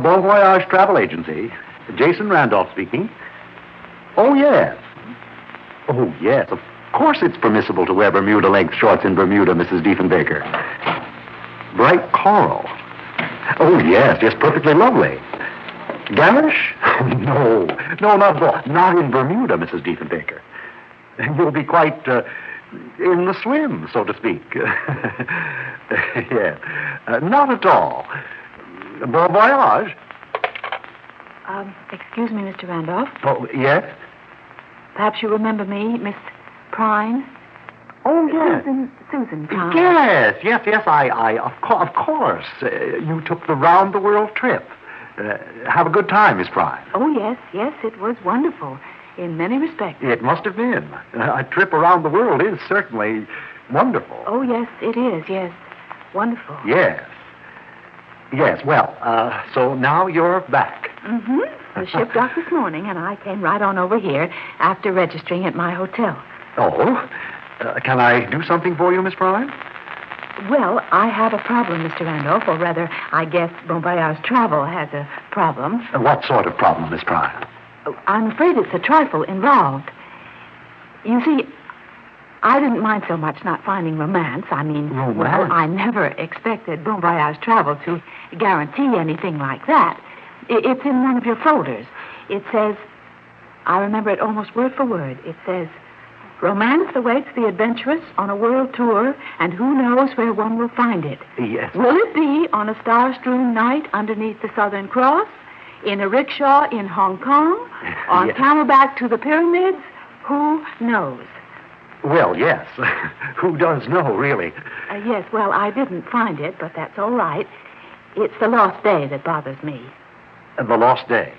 Bon Voyage Travel Agency. Jason Randolph speaking. Oh, yes. Oh, yes. Of course it's permissible to wear Bermuda-length shorts in Bermuda, Mrs. Diefenbaker. Bright coral. Oh, yes, perfectly lovely. Garish? No, not at all. Not in Bermuda, Mrs. Diefenbaker. You'll be quite in the swim, so to speak. Yes. Not at all. Bon voyage. Excuse me, Mr. Randolph. Oh, yes? Perhaps you remember me, Miss Prine? Oh, yes. Susan Prine. Yes, of course. You took the round-the-world trip. Have a good time, Miss Prine. Oh, yes, it was wonderful in many respects. It must have been. A trip around the world is certainly wonderful. Oh, yes, it is, yes. Wonderful. Yes, well, so now you're back. Mm-hmm. The ship docked this morning, and I came right on over here after registering at my hotel. Oh? Can I do something for you, Miss Prine? Well, I have a problem, Mr. Randolph, or rather, I guess Bon Voyage Travel has a problem. What sort of problem, Miss Prine? I'm afraid it's a trifle involved. You see, I didn't mind so much not finding romance. I mean, Romance? Well, I never expected Bon Voyage Travel to guarantee anything like that. It's in one of your folders. It says, I remember it almost word for word. It says, romance awaits the adventurous on a world tour, and who knows where one will find it. Yes. Will it be on a star-strewn night underneath the Southern Cross, in a rickshaw in Hong Kong, on Yes. camelback to the pyramids? Who knows? Well, yes. Who does know, really? Yes, well, I didn't find it, but that's all right. It's the lost day that bothers me. The lost day.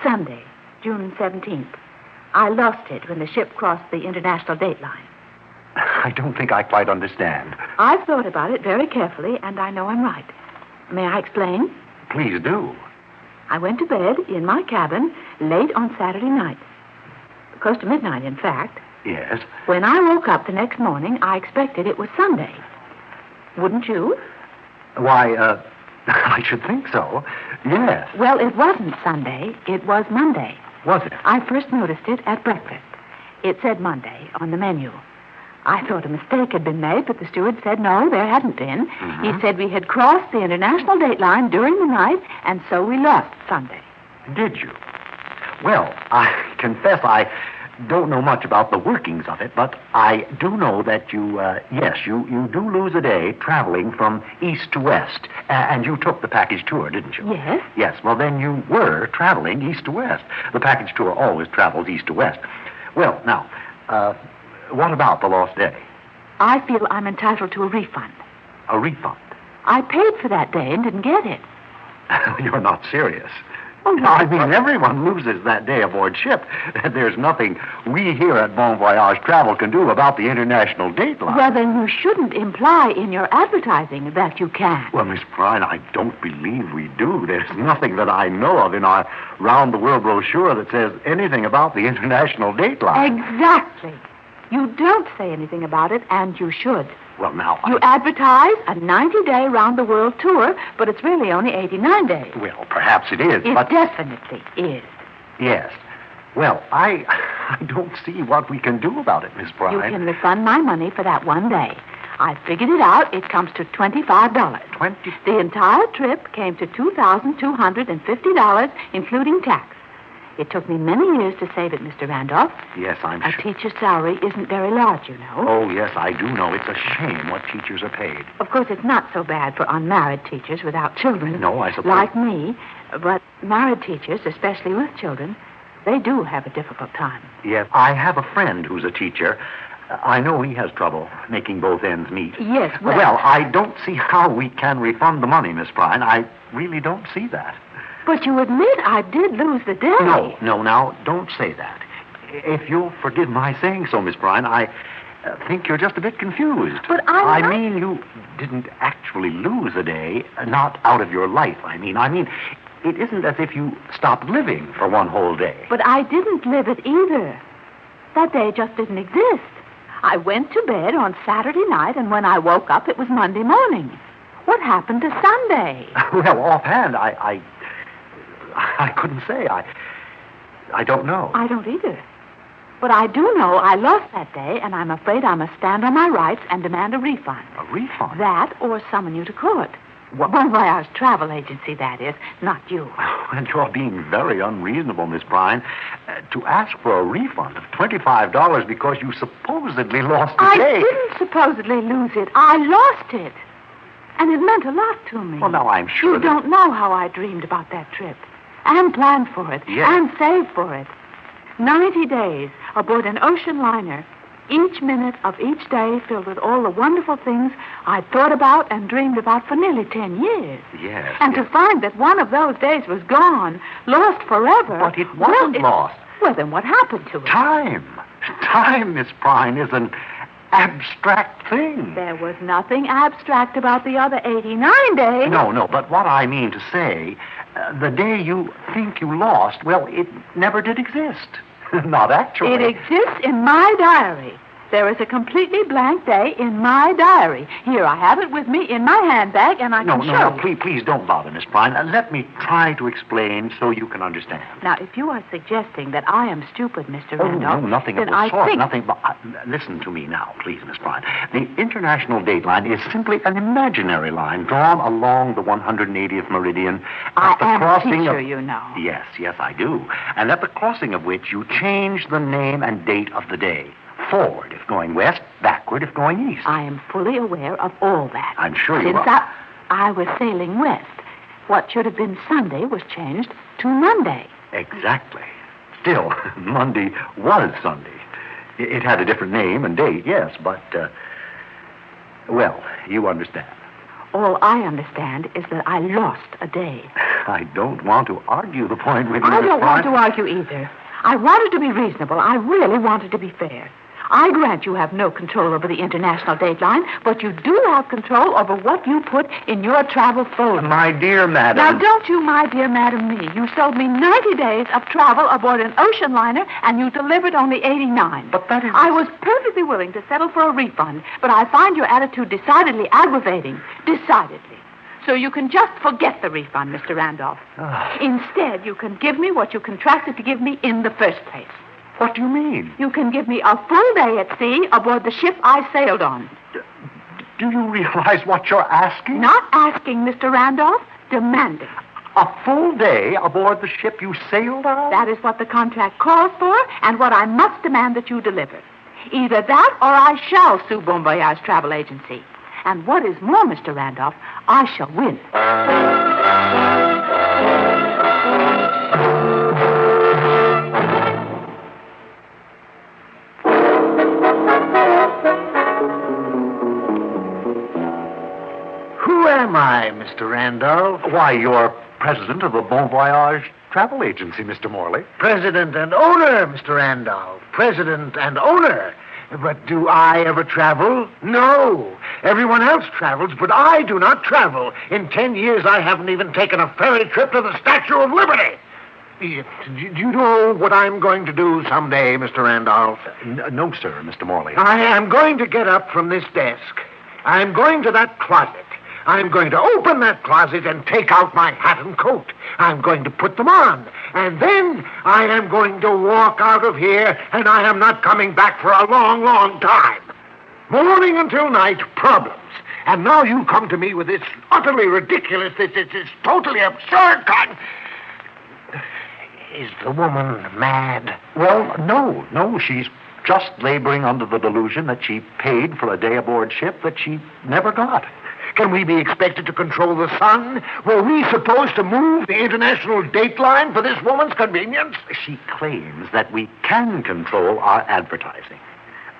Sunday, June 17th. I lost it when the ship crossed the international date line. I don't think I quite understand. I've thought about it very carefully, and I know I'm right. May I explain? Please do. I went to bed in my cabin late on Saturday night. Close to midnight, in fact. Yes. When I woke up the next morning, I expected it was Sunday. Wouldn't you? Why, I should think so. Yes. Well, it wasn't Sunday. It was Monday. Was it? I first noticed it at breakfast. It said Monday on the menu. I thought a mistake had been made, but the steward said no, there hadn't been. Mm-hmm. He said we had crossed the international date line during the night, and so we lost Sunday. Did you? Well, I confess I don't know much about the workings of it, but I do know that you do lose a day traveling from east to west. And you took the package tour, didn't you? Yes. Yes, well, then you were traveling east to west. The package tour always travels east to west. Well, now, what about the lost day? I feel I'm entitled to a refund. A refund? I paid for that day and didn't get it. You're not serious. Oh, no. I mean, everyone loses that day aboard ship. There's nothing we here at Bon Voyage Travel can do about the international date line. Well, then you shouldn't imply in your advertising that you can. Well, Miss Prine, I don't believe we do. There's nothing that I know of in our round-the-world brochure that says anything about the international date line. Exactly. You don't say anything about it, and you should. Well, now, You advertise a 90-day round-the-world tour, but it's really only 89 days. Well, perhaps it is, It but... definitely is. Yes. Well, I don't see what we can do about it, Miss Prine. You can refund my money for that one day. I figured it out. It comes to $25. 20... The entire trip came to $2,250, including tax. It took me many years to save it, Mr. Randolph. Yes, I'm A sure. teacher's salary isn't very large, you know. Oh, yes, I do know. It's a shame what teachers are paid. Of course, it's not so bad for unmarried teachers without children. No, I suppose... Like me. But married teachers, especially with children, they do have a difficult time. Yes, I have a friend who's a teacher. I know he has trouble making both ends meet. Yes, well... Well, I don't see how we can refund the money, Miss Prine. I really don't see that. But you admit I did lose the day. No, now, don't say that. If you'll forgive my saying so, Miss Prine, I think you're just a bit confused. But I mean, you didn't actually lose a day, not out of your life, I mean. it isn't as if you stopped living for one whole day. But I didn't live it either. That day just didn't exist. I went to bed on Saturday night, and when I woke up, it was Monday morning. What happened to Sunday? Well, offhand, I couldn't say. I don't know. I don't either. But I do know I lost that day, and I'm afraid I must stand on my rights and demand a refund. A refund? That or summon you to court. What? Bon Voyage travel agency, that is, not you. And you're being very unreasonable, Miss Bryan. To ask for a refund of $25 because you supposedly lost the day. I didn't supposedly lose it. I lost it. And it meant a lot to me. Well, now, I'm sure You don't know how I dreamed about that trip. And planned for it. Yes. And saved for it. 90 days aboard an ocean liner. Each minute of each day filled with all the wonderful things I'd thought about and dreamed about for nearly 10 years. Yes. And to find that one of those days was gone, lost forever. But it wasn't lost. Well, then what happened to it? Time. Time, Miss Bryan, is an abstract thing. There was nothing abstract about the other 89 days. No, but what I mean to say, the day you think you lost, well, it never did exist. Not actually. It exists in my diary. There is a completely blank day in my diary. Here, I have it with me in my handbag, and I can show you. Please don't bother, Miss Bryan. Let me try to explain so you can understand. Now, if you are suggesting that I am stupid, Mr. Oh, Randolph, no, nothing of then the I sort. think... Nothing but... listen to me now, please, Miss Bryan. The international date line is simply an imaginary line drawn along the 180th meridian I at the am a crossing teacher, of... you know. Yes, I do. And at the crossing of which you change the name and date of the day. Forward if going west, backward if going east. I am fully aware of all that. I'm sure you Since are. I was sailing west, what should have been Sunday was changed to Monday. Exactly. Still, Monday was Sunday. It had a different name and date, yes, but, well, you understand. All I understand is that I lost a day. I don't want to argue the point with you, I Miss don't want Bryan. to argue either. I wanted to be reasonable. I really wanted to be fair. I grant you have no control over the international dateline, but you do have control over what you put in your travel folder. My dear madam... Now, don't you, my dear madam, me. You sold me 90 days of travel aboard an ocean liner, and you delivered only 89. But that is... I was perfectly willing to settle for a refund, but I find your attitude decidedly aggravating. Decidedly. So you can just forget the refund, Mr. Randolph. Instead, you can give me what you contracted to give me in the first place. What do you mean? You can give me a full day at sea aboard the ship I sailed on. Do you realize what you're asking? Not asking, Mr. Randolph, demanding. A full day aboard the ship you sailed on? That is what the contract calls for, and what I must demand that you deliver. Either that, or I shall sue Bon Voyage Travel Agency. And what is more, Mr. Randolph, I shall win. Who am I, Mr. Randolph? Why, you're president of the Bon Voyage Travel Agency, Mr. Morley. President and owner, Mr. Randolph. President and owner. But do I ever travel? No. Everyone else travels, but I do not travel. In 10 years, I haven't even taken a ferry trip to the Statue of Liberty. Do you know what I'm going to do someday, Mr. Randolph? No, sir, Mr. Morley. I am going to get up from this desk. I'm going to that closet. I'm going to open that closet and take out my hat and coat. I'm going to put them on. And then I am going to walk out of here, and I am not coming back for a long, long time. Morning until night, problems. And now you come to me with this utterly ridiculous, this totally absurd kind... Is the woman mad? Well, no, she's just laboring under the delusion that she paid for a day aboard ship that she never got. Can we be expected to control the sun? Were we supposed to move the international dateline for this woman's convenience? She claims that we can control our advertising.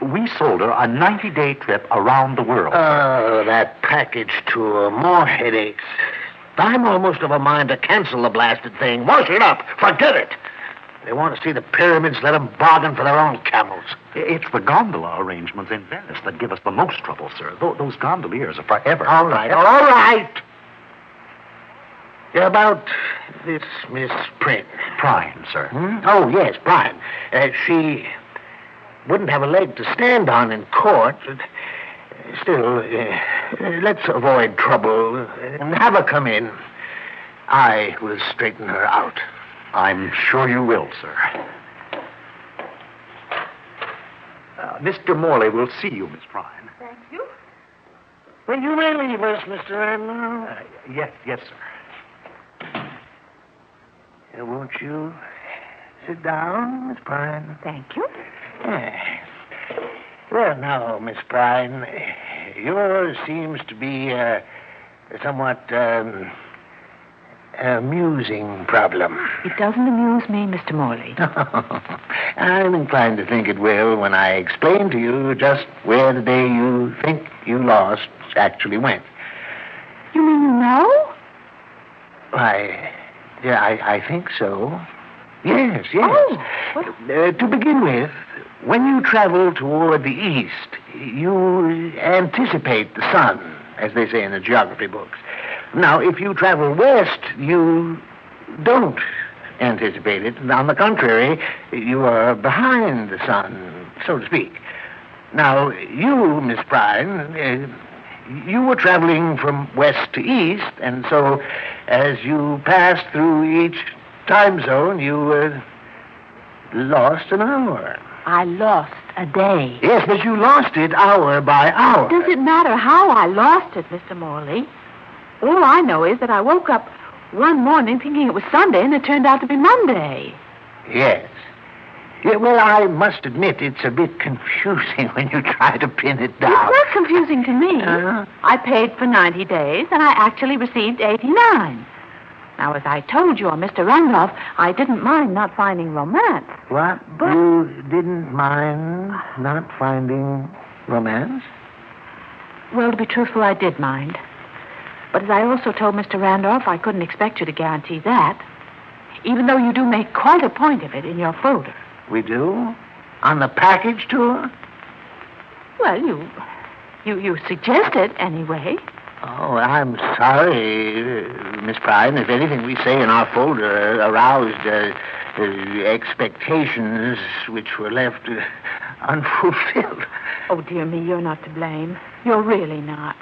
We sold her a 90-day trip around the world. Oh, that package tour. More headaches. I'm almost of a mind to cancel the blasted thing. Wash it up. Forget it. They want to see the pyramids, let them bargain for their own camels. It's the gondola arrangements in Venice that give us the most trouble, sir. Those gondoliers are forever. All right. About this Miss Prynne. Prime, sir. Oh, yes, Prime. She wouldn't have a leg to stand on in court. Still, let's avoid trouble and have her come in. I will straighten her out. I'm sure you will, sir. Mr. Morley will see you, Miss Prime. Thank you. Will you may leave us, Mr. Randolph? Yes, sir. Won't you sit down, Miss Prime? Thank you. Well, now, Miss Prime, yours seems to be a somewhat amusing problem. It doesn't amuse me, Mr. Morley. I'm inclined to think it will when I explain to you just where the day you think you lost actually went. You mean you know? Why, yeah, I think so. Yes. Oh, what? To begin with, when you travel toward the east, you anticipate the sun, as they say in the geography books. Now, if you travel west, you don't anticipate it. On the contrary, you are behind the sun, so to speak. Now, you, Miss Prime, you were traveling from west to east, and so as you passed through each time zone, you lost an hour. I lost a day. Yes, but you lost it hour by hour. Does it matter how I lost it, Mr. Morley? All I know is that I woke up one morning thinking it was Sunday, and it turned out to be Monday. Yes. Yeah, well, I must admit it's a bit confusing when you try to pin it down. It's not confusing to me. I paid for 90 days, and I actually received 89. Now, as I told you, Mr. Randolph, I didn't mind not finding romance. What? But you didn't mind not finding romance? Well, to be truthful, I did mind. But as I also told Mr. Randolph, I couldn't expect you to guarantee that, even though you do make quite a point of it in your folder. We do? On the package tour? Well, you suggest it anyway. Oh, I'm sorry, Miss Prime, if anything we say in our folder aroused expectations which were left unfulfilled. Oh, dear me, you're not to blame. You're really not.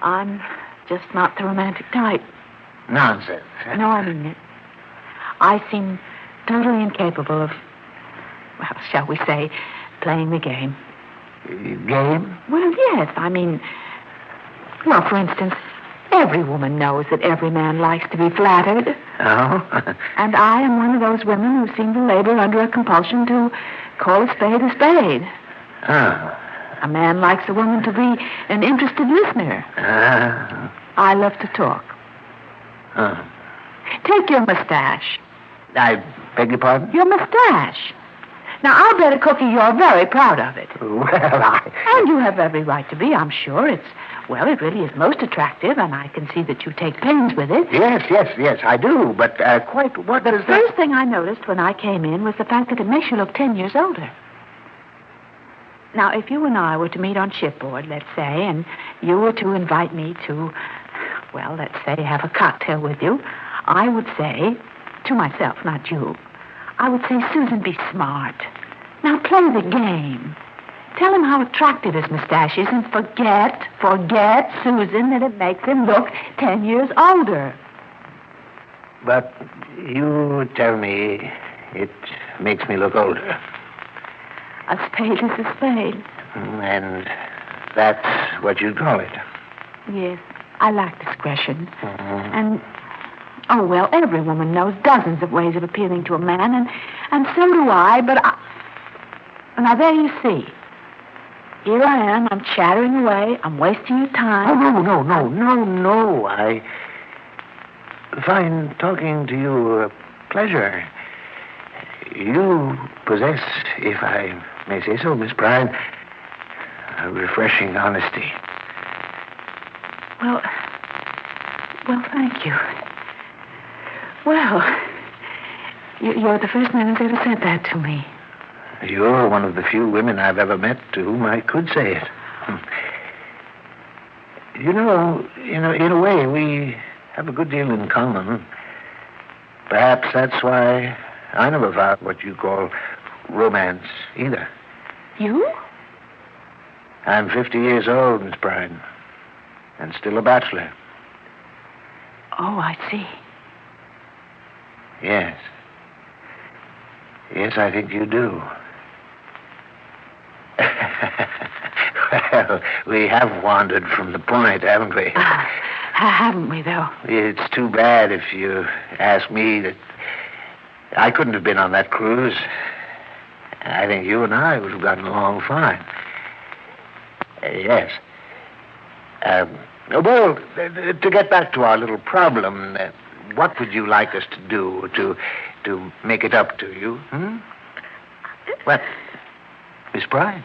I'm just not the romantic type. Nonsense. No, I mean it. I seem totally incapable of, well, shall we say, playing the game. Game? Well, yes, I mean, well, for instance, every woman knows that every man likes to be flattered. Oh? And I am one of those women who seem to labor under a compulsion to call a spade a spade. Oh. A man likes a woman to be an interested listener. I love to talk. Oh. Take your mustache. I beg your pardon? Your mustache. Now, I'll bet a cookie you're very proud of it. Well, And you have every right to be, I'm sure. It really is most attractive, and I can see that you take pains with it. Yes, I do, but quite what is The first thing I noticed when I came in was the fact that it makes you look 10 years older. Now, if you and I were to meet on shipboard, let's say, and you were to invite me to, well, let's say, have a cocktail with you, I would say, to myself, not you, I would say, Susan, be smart. Now, play the game. Tell him how attractive his mustache is and forget, Susan, that it makes him look 10 years older. But you tell me it makes me look older. A spade is a spade. And that's what you call it. Yes, I like discretion. And, oh, well, every woman knows dozens of ways of appealing to a man, and so do I, but now, there you see. Here I am, I'm chattering away, I'm wasting your time. Oh, no. I find talking to you a pleasure. You possess, if I may say so, Miss Prime, a refreshing honesty. Well, thank you. Well, you're the first man who's ever said that to me. You're one of the few women I've ever met to whom I could say it. You know, in a way, we have a good deal in common. Perhaps that's why I never found what you call romance either. You? I'm 50 years old, Miss Bryan, and still a bachelor. Oh, I see. Yes. Yes, I think you do. Well, we have wandered from the point, haven't we? Haven't we, though? It's too bad if you ask me that I couldn't have been on that cruise. I think you and I would have gotten along fine. Yes. Well, to get back to our little problem, what would you like us to do to make it up to you? What? Miss Bryan?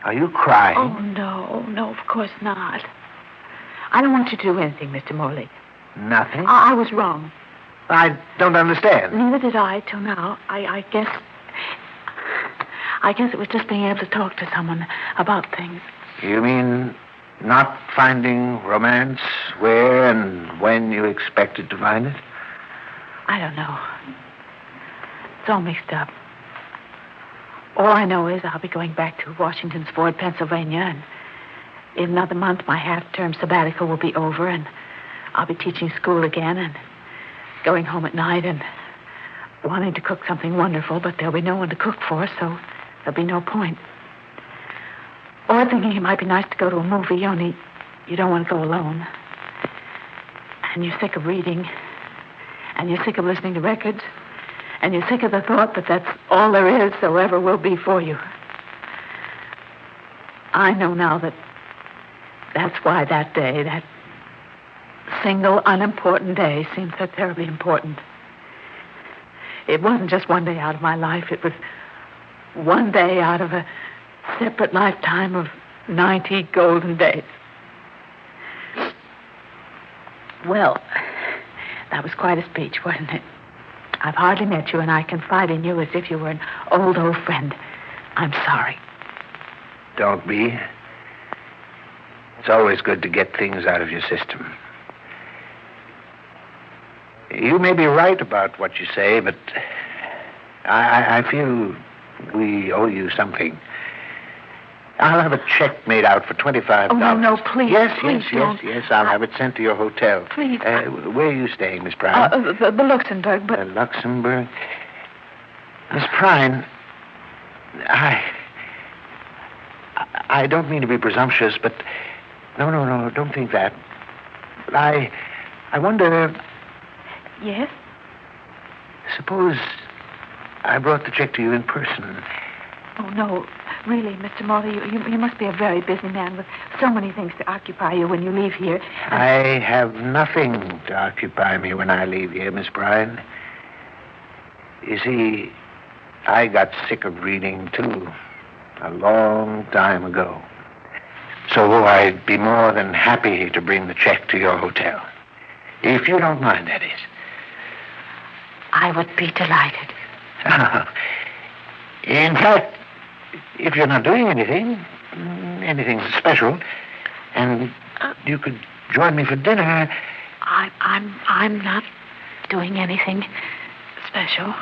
Are you crying? Oh, no, of course not. I don't want you to do anything, Mr. Morley. Nothing? I was wrong. I don't understand. Neither did I till now. I guess it was just being able to talk to someone about things. You mean not finding romance where and when you expected to find it? I don't know. It's all mixed up. All I know is I'll be going back to Washington's Ford, Pennsylvania, and in another month my half-term sabbatical will be over, and I'll be teaching school again and going home at night and wanting to cook something wonderful, but there'll be no one to cook for, so there'll be no point. Or thinking it might be nice to go to a movie, only you don't want to go alone. And you're sick of reading, and you're sick of listening to records, and you're sick of the thought that that's all there is or ever will be for you. I know now that that's why that day, that single unimportant day, seemed so terribly important. It wasn't just one day out of my life. It was one day out of a separate lifetime of 90 golden days. Well, that was quite a speech, wasn't it? I've hardly met you, and I confide in you as if you were an old friend. I'm sorry. Don't be. It's always good to get things out of your system. You may be right about what you say, but I feel we owe you something. I'll have a check made out for $25. Oh, no, please. Yes, please don't. yes. I'll have it sent to your hotel. Please. Where are you staying, Miss Bryan? The Luxembourg, but... Luxembourg? Miss Bryan, I don't mean to be presumptuous, but... No, don't think that. But I wonder... Yes? Suppose I brought the check to you in person. Oh, no. Really, Mr. Morley, you must be a very busy man with so many things to occupy you when you leave here. I have nothing to occupy me when I leave here, Miss Bryan. You see, I got sick of reading, too, a long time ago. So I'd be more than happy to bring the check to your hotel. If you don't mind, that is. I would be delighted. In fact, if you're not doing anything special, and you could join me for dinner. I'm not doing anything special.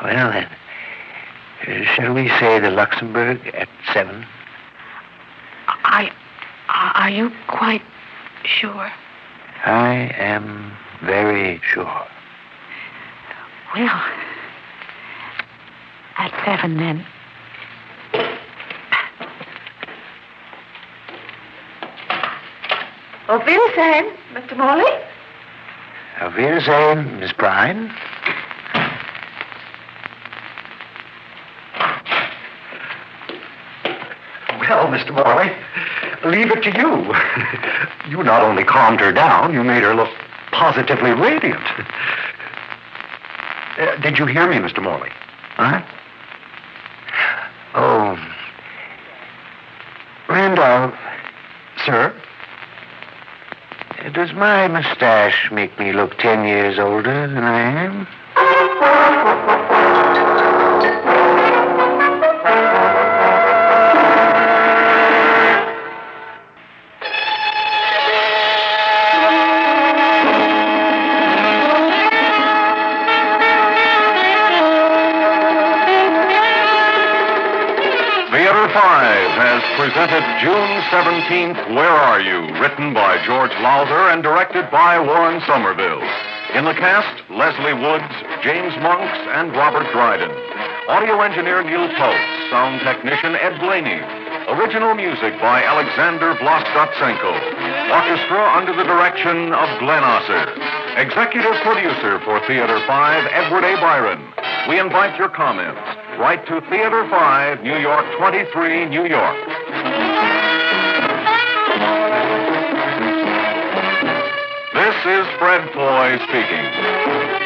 Well, then, shall we say the Luxembourg at 7? Are you quite sure? I am very sure. Well, at 7 then. Auf Wiedersehen, Mr. Morley. Auf Wiedersehen, Miss Bryan. Well, Mr. Morley, leave it to you. You not only calmed her down, you made her look positively radiant. Did you hear me, Mr. Morley? Huh? Oh. Randolph. Sir? Does my mustache make me look 10 years older than I am? has presented June 17th, Where Are You? Written by George Lowther and directed by Warren Somerville. In the cast, Leslie Woods, James Monks, and Robert Dryden. Audio engineer Neil Post. Sound technician Ed Blaney. Original music by Alexander Vlastotsenko. Orchestra under the direction of Glenn Osser. Executive producer for Theater 5, Edward A. Byron. We invite your comments. Write to Theater 5, New York 23, New York. This is Fred Floyd speaking.